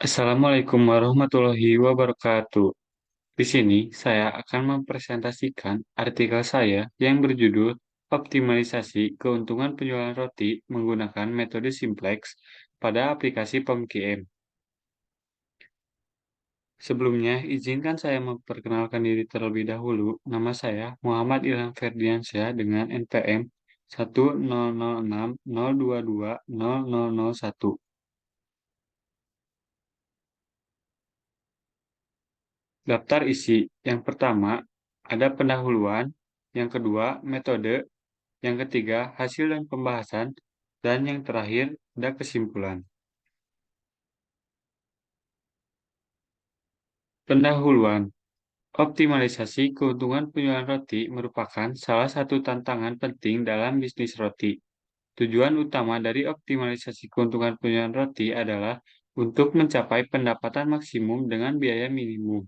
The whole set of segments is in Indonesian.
Assalamualaikum warahmatullahi wabarakatuh. Di sini saya akan mempresentasikan artikel saya yang berjudul Optimalisasi Keuntungan Penjualan Roti Menggunakan Metode Simplex pada Aplikasi POMQM. Sebelumnya, izinkan saya memperkenalkan diri terlebih dahulu. Nama saya Muhammad Ilham Ferdiansyah dengan NPM 10060220001. Daftar isi. Yang pertama, ada pendahuluan. Yang kedua, metode. Yang ketiga, hasil dan pembahasan. Dan yang terakhir, ada kesimpulan. Pendahuluan. Optimalisasi keuntungan penjualan roti merupakan salah satu tantangan penting dalam bisnis roti. Tujuan utama dari optimalisasi keuntungan penjualan roti adalah untuk mencapai pendapatan maksimum dengan biaya minimum.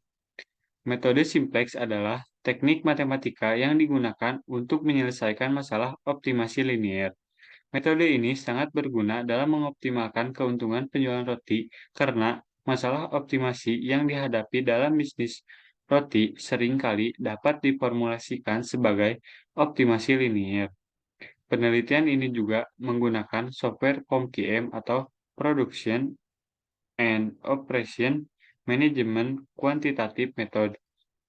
Metode simplex adalah teknik matematika yang digunakan untuk menyelesaikan masalah optimasi linier. Metode ini sangat berguna dalam mengoptimalkan keuntungan penjualan roti karena masalah optimasi yang dihadapi dalam bisnis roti seringkali dapat diformulasikan sebagai optimasi linier. Penelitian ini juga menggunakan software POMQM atau Production and Operation Management Quantitative Method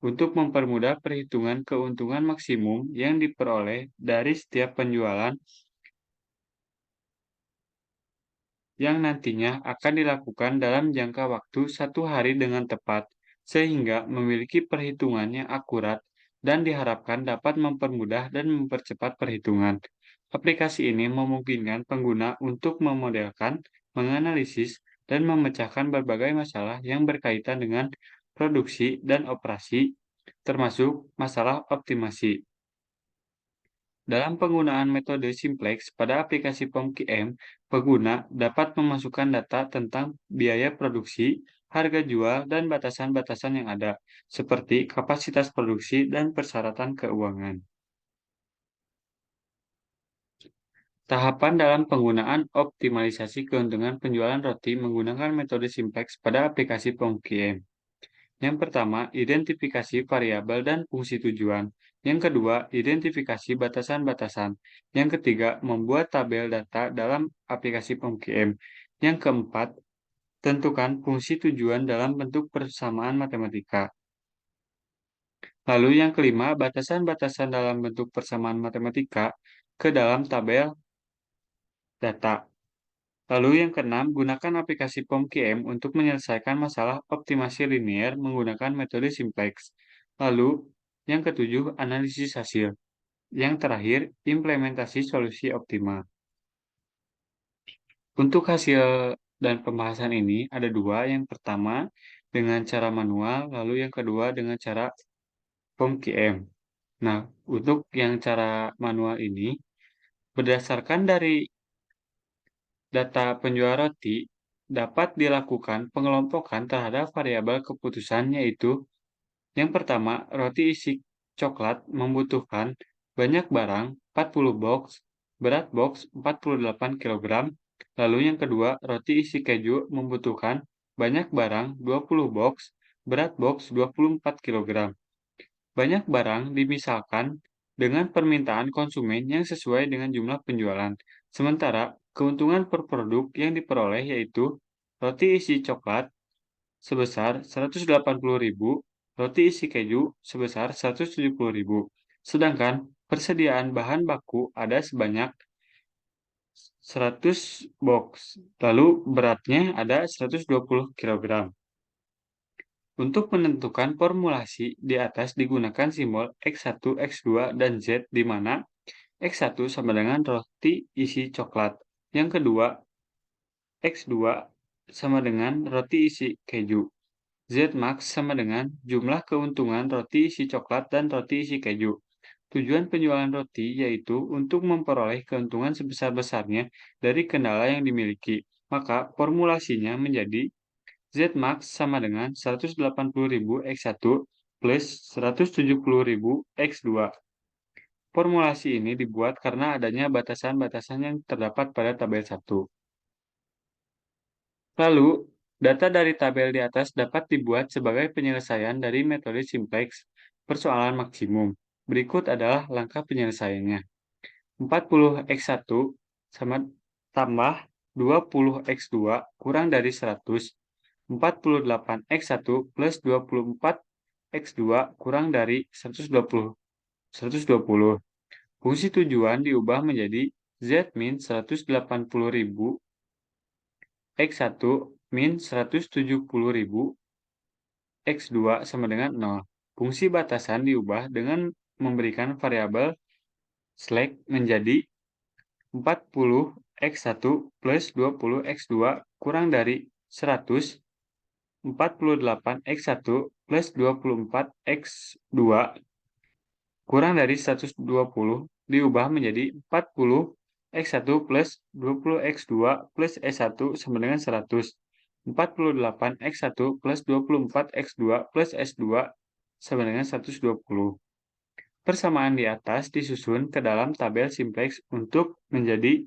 untuk mempermudah perhitungan keuntungan maksimum yang diperoleh dari setiap penjualan yang nantinya akan dilakukan dalam jangka waktu 1 hari dengan tepat, sehingga memiliki perhitungan yang akurat dan diharapkan dapat mempermudah dan mempercepat perhitungan. Aplikasi ini memungkinkan pengguna untuk memodelkan, menganalisis, dan memecahkan berbagai masalah yang berkaitan dengan produksi dan operasi, termasuk masalah optimasi. Dalam penggunaan metode simplex pada aplikasi POMQM, pengguna dapat memasukkan data tentang biaya produksi, harga jual, dan batasan-batasan yang ada, seperti kapasitas produksi dan persyaratan keuangan. Tahapan dalam penggunaan optimalisasi keuntungan penjualan roti menggunakan metode simplex pada aplikasi POMQM. Yang pertama, identifikasi variabel dan fungsi tujuan. Yang kedua, identifikasi batasan-batasan. Yang ketiga, membuat tabel data dalam aplikasi POMQM. Yang keempat, tentukan fungsi tujuan dalam bentuk persamaan matematika. Lalu yang kelima, batasan-batasan dalam bentuk persamaan matematika ke dalam tabel data. Lalu yang keenam, gunakan aplikasi POMQM untuk menyelesaikan masalah optimasi linier menggunakan metode simplex. Lalu yang ketujuh, analisis hasil. Yang terakhir, implementasi solusi optimal. Untuk hasil dan pembahasan ini ada dua. Yang pertama dengan cara manual, lalu yang kedua dengan cara POMQM. Nah, untuk yang cara manual ini, berdasarkan dari data penjual roti, dapat dilakukan pengelompokan terhadap variabel keputusan yaitu yang pertama, roti isi coklat membutuhkan banyak barang 40 box, berat box 48 kilogram. Lalu yang kedua, roti isi keju membutuhkan banyak barang 20 box, berat box 24 kilogram. Banyak barang dimisalkan dengan permintaan konsumen yang sesuai dengan jumlah penjualan. Sementara keuntungan per produk yang diperoleh yaitu roti isi coklat sebesar 180.000, roti isi keju sebesar 170.000. Sedangkan persediaan bahan baku ada sebanyak 100 box, lalu beratnya ada 120 kilogram. Untuk menentukan formulasi, di atas digunakan simbol X1, X2, dan Z di mana X1 sama dengan roti isi coklat. Yang kedua, X2 sama dengan roti isi keju. Zmax sama dengan jumlah keuntungan roti isi coklat dan roti isi keju. Tujuan penjualan roti yaitu untuk memperoleh keuntungan sebesar-besarnya dari kendala yang dimiliki. Maka formulasinya menjadi Zmax sama dengan 180.000 X1 plus 170.000 X2. Formulasi ini dibuat karena adanya batasan-batasan yang terdapat pada tabel 1. Lalu, Data dari tabel di atas dapat dibuat sebagai penyelesaian dari metode simplex persoalan maksimum. Berikut adalah langkah penyelesaiannya. 40x1 sama tambah 20x2 kurang dari 100. 48x1 plus 24x2 kurang dari 120. 120. Fungsi tujuan diubah menjadi z min 180.000 x1 min 170.000 x2 sama dengan 0. Fungsi batasan diubah dengan memberikan variabel slack menjadi 40x1 plus 20x2 kurang dari 100. 48x1 plus 24x2 kurang dari 120 diubah menjadi 40x1 plus 20x2 plus S1 sama dengan 100. 48x1 plus 24x2 plus S2 sama dengan 120. Persamaan di atas disusun ke dalam tabel simplex untuk menjadi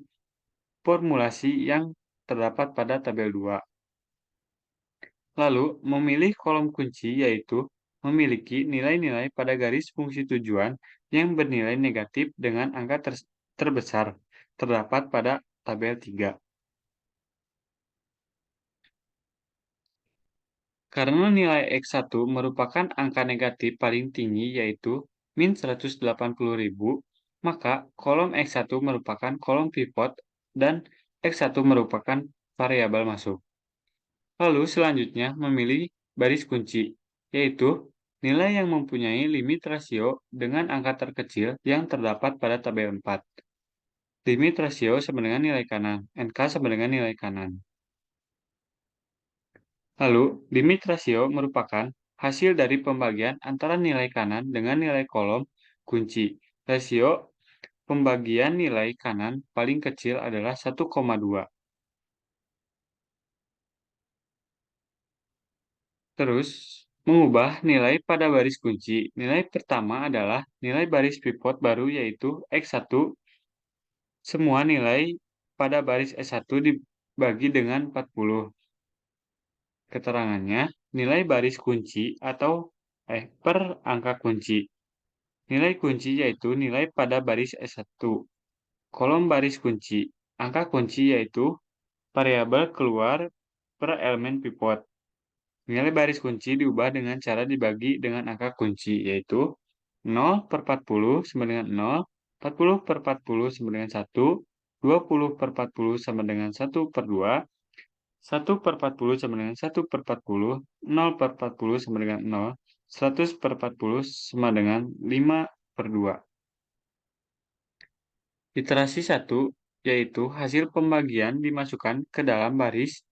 formulasi yang terdapat pada tabel 2. Lalu, memilih kolom kunci yaitu memiliki nilai-nilai pada garis fungsi tujuan yang bernilai negatif dengan angka terbesar terdapat pada tabel 3. Karena nilai X1 merupakan angka negatif paling tinggi yaitu min 180.000, maka kolom X1 merupakan kolom pivot dan X1 merupakan variabel masuk. Lalu selanjutnya memilih baris kunci, yaitu nilai yang mempunyai limit rasio dengan angka terkecil yang terdapat pada tabel 4. Limit rasio sama dengan nilai kanan, NK sama dengan nilai kanan. Lalu, limit rasio merupakan hasil dari pembagian antara nilai kanan dengan nilai kolom kunci. Rasio pembagian nilai kanan paling kecil adalah 1,2. Terus, mengubah nilai pada baris kunci. Nilai pertama adalah nilai baris pivot baru yaitu X1. Semua nilai pada baris S1 dibagi dengan 40. Keterangannya, nilai baris kunci atau per angka kunci. Nilai kunci yaitu nilai pada baris S1. Kolom baris kunci. Angka kunci yaitu variabel keluar per elemen pivot. Nilai baris kunci diubah dengan cara dibagi dengan angka kunci, yaitu 0 per 40 sama dengan 0, 40 per 40 sama dengan 1, 20 per 40 sama dengan 1 per 2, 1 per 40 sama dengan 1 per 40, 0 per 40 sama dengan 0, 100 per 40 sama dengan 5 per 2. Iterasi 1, yaitu hasil pembagian dimasukkan ke dalam baris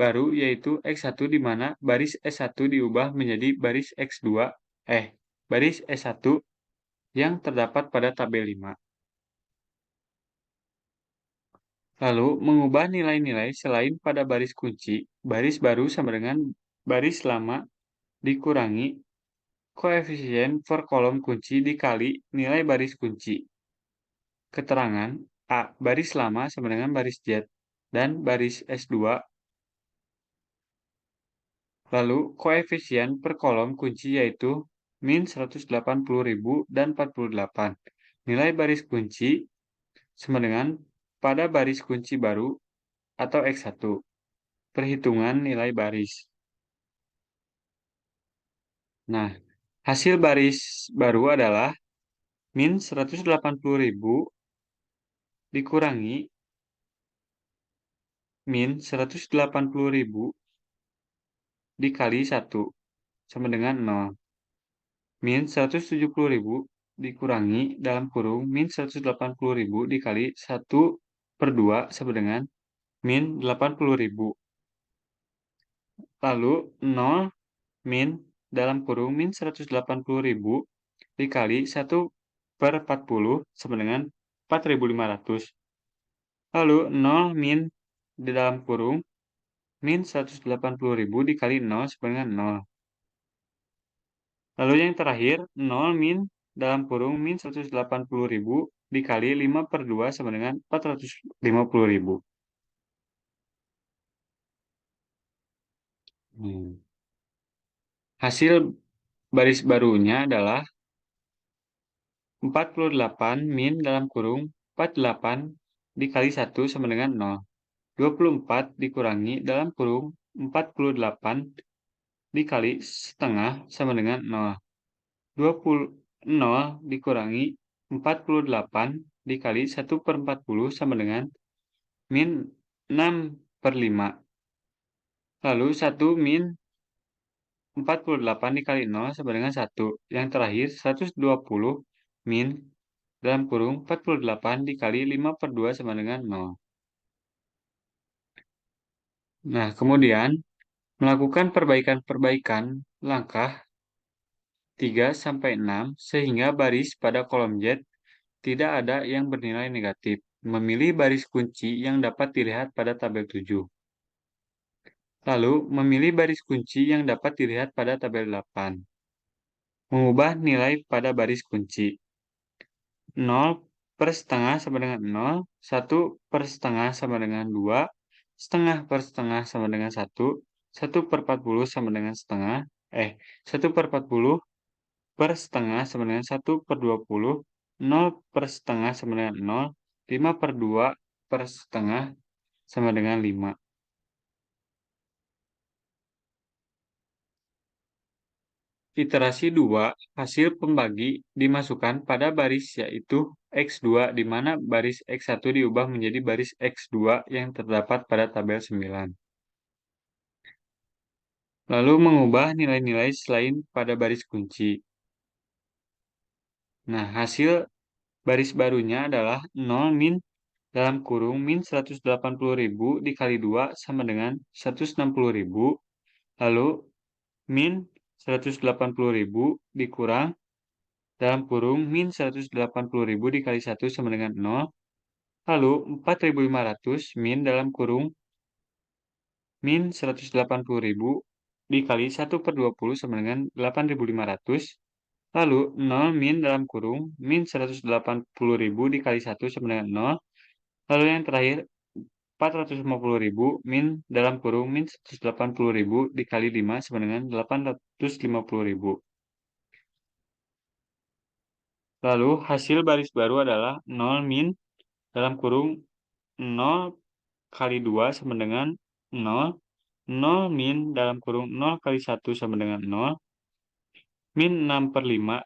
baru yaitu X1 di mana baris S1 diubah menjadi baris X2, baris S1 yang terdapat pada tabel 5. Lalu, mengubah nilai-nilai selain pada baris kunci, baris baru sama dengan baris lama dikurangi koefisien per kolom kunci dikali nilai baris kunci. Keterangan A. Baris lama sama dengan baris Z dan baris S2. Lalu, koefisien per kolom kunci yaitu min 180.000 dan 48. Nilai baris kunci sama dengan pada baris kunci baru atau X1. Perhitungan nilai baris. Nah, hasil baris baru adalah min 180.000 dikurangi min 180.000 dikali 1 sama dengan 0. Min 170.000 dikurangi dalam kurung min 180.000 dikali 1 per 2 sama dengan min 80.000. Lalu 0 min dalam kurung min 180.000 dikali 1 per 40 sama dengan 4.500. Lalu 0 min di dalam kurung min 180.000 dikali 0 sama dengan 0. Lalu yang terakhir, 0 min dalam kurung min 180.000 dikali 5 per 2 sama dengan 450.000. Hmm. Hasil baris barunya adalah 48 min dalam kurung 48 dikali 1 sama dengan 0. 24 dikurangi dalam kurung 48 dikali setengah sama dengan 0. 20 0 dikurangi 48 dikali 1/40 sama dengan min 6/5. Lalu 1 min 48 dikali 0 sama dengan 1. Yang terakhir 120 min dalam kurung 48 dikali 5/2 sama dengan 0. Nah, kemudian melakukan perbaikan-perbaikan langkah 3 sampai 6 sehingga baris pada kolom Z tidak ada yang bernilai negatif. Memilih baris kunci yang dapat dilihat pada tabel 7. Lalu, memilih baris kunci yang dapat dilihat pada tabel 8. Mengubah nilai pada baris kunci. 0 per setengah sama dengan 0, 1 per setengah sama dengan 2, setengah per setengah sama dengan 1, 1 per 40 sama dengan setengah, 1 per 40 per setengah sama dengan 1 per 20, 0 per setengah sama dengan 0, 5 per 2 per setengah sama dengan 5. Iterasi 2, hasil pembagi dimasukkan pada baris yaitu X2 di mana baris X1 diubah menjadi baris X2 yang terdapat pada tabel 9. Lalu mengubah nilai-nilai selain pada baris kunci. Nah, hasil baris barunya adalah 0 min dalam kurung min 180.000 dikali 2 sama dengan 160.000. Lalu min 180.000 dikurang dalam kurung min 180.000 dikali 1 sama dengan 0. Lalu 4.500 min dalam kurung min 180.000 dikali 1/20 sama dengan 8.500. Lalu 0 min dalam kurung min 180.000 dikali 1 sama dengan 0. Lalu yang terakhir 450.000 min dalam kurung min 180.000 dikali 5 sama dengan 850.000. Lalu hasil baris baru adalah 0 min dalam kurung 0 kali 2 sama dengan 0, 0 min dalam kurung 0 kali 1 sama dengan 0, min 6/5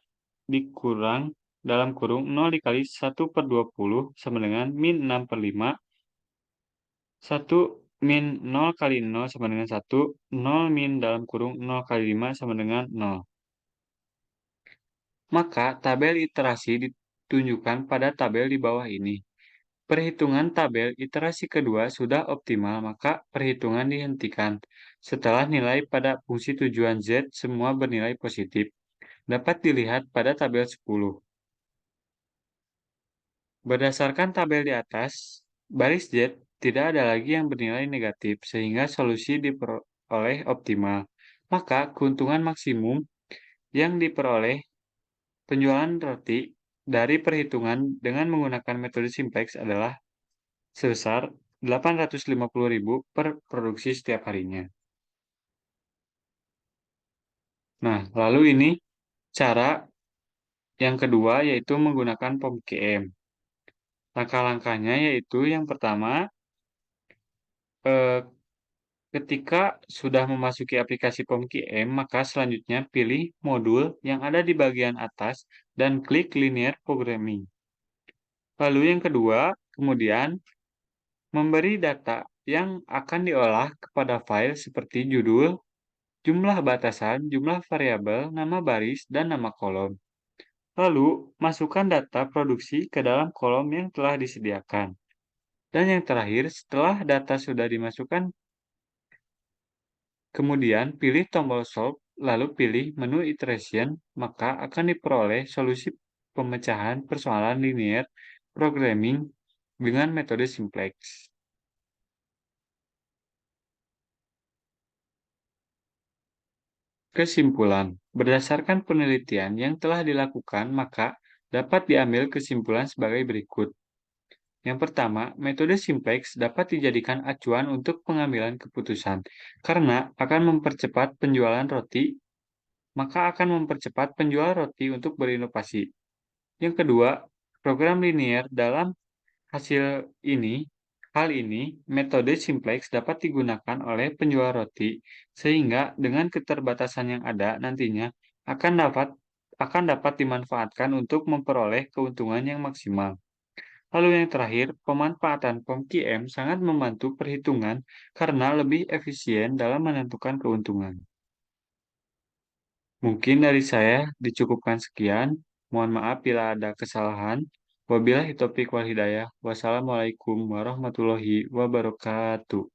dikurang dalam kurung 0 dikali 1/20 sama dengan min 6/5, 1 min 0 kali 0 sama dengan 1, 0 min dalam kurung 0 kali 5 sama dengan 0. Maka tabel iterasi ditunjukkan pada tabel di bawah ini. Perhitungan tabel iterasi kedua sudah optimal, maka perhitungan dihentikan. Setelah nilai pada fungsi tujuan Z semua bernilai positif. Dapat dilihat pada tabel 10. Berdasarkan tabel di atas, baris Z tidak ada lagi yang bernilai negatif, sehingga solusi diperoleh optimal. Maka keuntungan maksimum yang diperoleh penjualan roti dari perhitungan dengan menggunakan metode simplex adalah sebesar 850.000 per produksi setiap harinya. Nah, lalu ini cara yang kedua yaitu menggunakan POM-QM. Langkah-langkahnya yaitu yang pertama, eh, ketika sudah memasuki aplikasi POM-QM, maka selanjutnya pilih modul yang ada di bagian atas dan klik Linear Programming. Lalu yang kedua, kemudian memberi data yang akan diolah kepada file seperti judul, jumlah batasan, jumlah variabel, nama baris, dan nama kolom. Lalu, masukkan data produksi ke dalam kolom yang telah disediakan. Dan yang terakhir, setelah data sudah dimasukkan, kemudian pilih tombol Solve, lalu pilih menu Iteration, maka akan diperoleh solusi pemecahan persoalan linear programming dengan metode simplex. Kesimpulan, berdasarkan penelitian yang telah dilakukan, maka dapat diambil kesimpulan sebagai berikut. Yang pertama, metode simplex dapat dijadikan acuan untuk pengambilan keputusan karena akan mempercepat penjualan roti, maka akan mempercepat penjual roti untuk berinovasi. Yang kedua, program linier dalam hasil ini, hal ini, metode simplex dapat digunakan oleh penjual roti sehingga dengan keterbatasan yang ada nantinya akan dapat dimanfaatkan untuk memperoleh keuntungan yang maksimal. Lalu yang terakhir, pemanfaatan POM-QM sangat membantu perhitungan karena lebih efisien dalam menentukan keuntungan. Mungkin dari saya dicukupkan sekian. Mohon maaf bila ada kesalahan. Wabillahi taufiq wal hidayah. Wassalamualaikum warahmatullahi wabarakatuh.